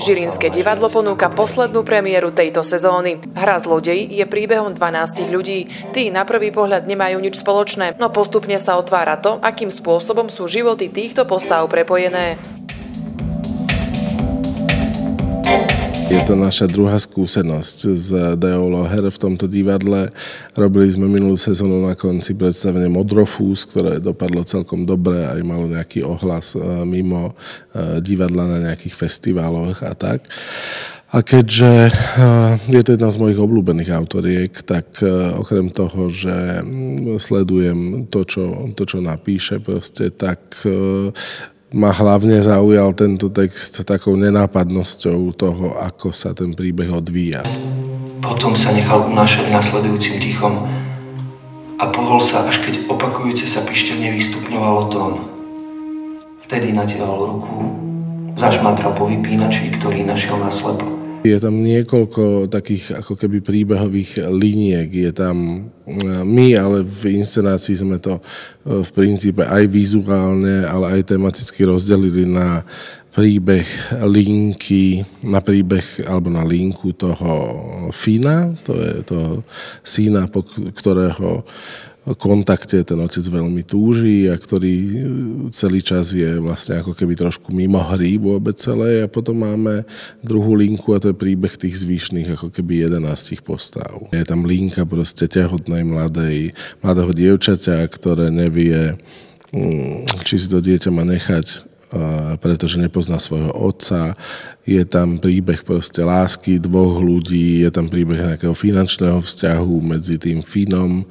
Žilinské divadlo ponúka poslednú premiéru tejto sezóny. Hra Zlodej je príbehom 12 ľudí. Tí na prvý pohľad nemajú nič spoločné, no postupne sa otvára to, akým spôsobom sú životy týchto postáv prepojené. Je to naša druhá skúsenosť z D.O. Loher v tomto divadle. Robili sme minulú sezónu na konci predstavenie Modrofús, ktoré dopadlo celkom dobre, aj malo nejaký ohlas mimo divadla na nejakých festivaloch a tak. A keďže je to jedna z mojich obľúbených autoriek, tak okrem toho, že sledujem to, čo napíše, proste, tak ma hlavne zaujal tento text takou nenápadnosťou toho, ako sa ten príbeh odvíja. Potom sa nechal unášať nasledujúcim tichom a pohol sa, až keď opakujúce sa pištenie vystupňovalo tón. Vtedy natiahol ruku, zašmatral po vypínači, ktorý našiel naslepo. Je tam niekoľko takých ako keby príbehových liniek. Je tam my, ale v inscenácii sme to v princípe aj vizuálne, ale aj tematicky rozdelili na príbeh linky, na príbeh alebo na linku toho Fina, to je toho syna, po ktorého kontakte ten otec veľmi túži a ktorý celý čas je vlastne ako keby trošku mimo hry vôbec celé. A potom máme druhú linku a to je príbeh tých zvyšných ako keby 11 postáv. Je tam linka proste tehotnej mladého dievčaťa, ktoré nevie, či si to dieťa má nechať, pretože nepozná svojho otca. Je tam príbeh proste lásky dvoch ľudí, je tam príbeh nejakého finančného vzťahu medzi tým Finom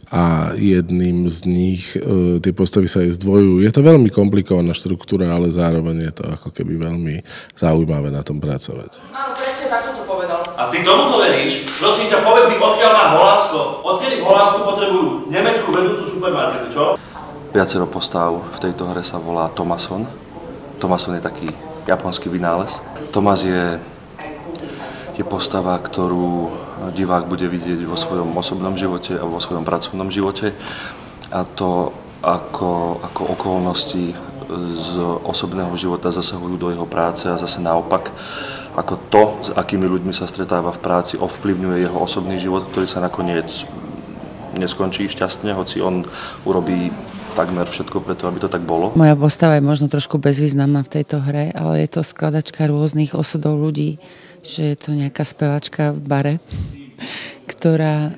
a jedným z nich. Tie postavy sa aj zdvojujú. Je to veľmi komplikovaná štruktúra, ale zároveň je to ako keby veľmi zaujímavé na tom pracovať. Áno, presne takto to povedal. A ty tomuto veríš? Prosím ťa, povedz mi, odkiaľ má Holandsko? Odkedy v Holandsku potrebujú nemeckú vedúcu supermarketu, čo? Viacero postav v tejto hre sa volá Thomason. Thomason je taký japonský vynález. Thomas je postava, ktorú divák bude vidieť vo svojom osobnom živote a vo svojom pracovnom živote. A to, ako okolnosti z osobného života zasahujú do jeho práce a zase naopak, ako to, s akými ľuďmi sa stretáva v práci, ovplyvňuje jeho osobný život, ktorý sa nakoniec neskončí šťastne, hoci on urobí takmer všetko preto, aby to tak bolo. Moja postava je možno trošku bezvýznamná v tejto hre, ale je to skladačka rôznych osudov ľudí, že je to nejaká spevačka v bare, ktorá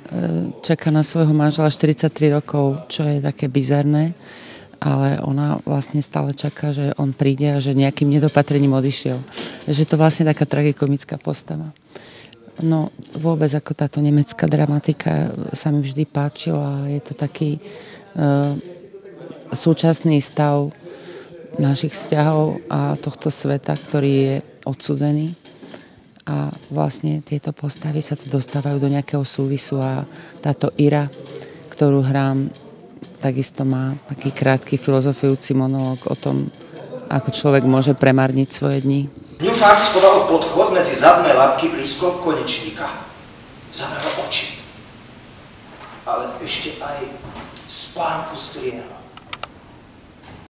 čaká na svojho manžela 43 rokov, čo je také bizarné, ale ona vlastne stále čaká, že on príde a že nejakým nedopatrením odišiel. Že to vlastne taká tragikomická postava. No vôbec ako táto nemecká dramatika sa mi vždy páčila. Je to taký súčasný stav našich vzťahov a tohto sveta, ktorý je odsudzený. A vlastne tieto postavy sa tu dostávajú do nejakého súvisu a táto Ira, ktorú hrám, takisto má taký krátky filozofujúci monológ o tom, ako človek môže premarniť svoje dni. Ňufák schoval podchôd medzi zadné labky blízko konečníka. Zavrel oči. Ale ešte aj spánku striehal.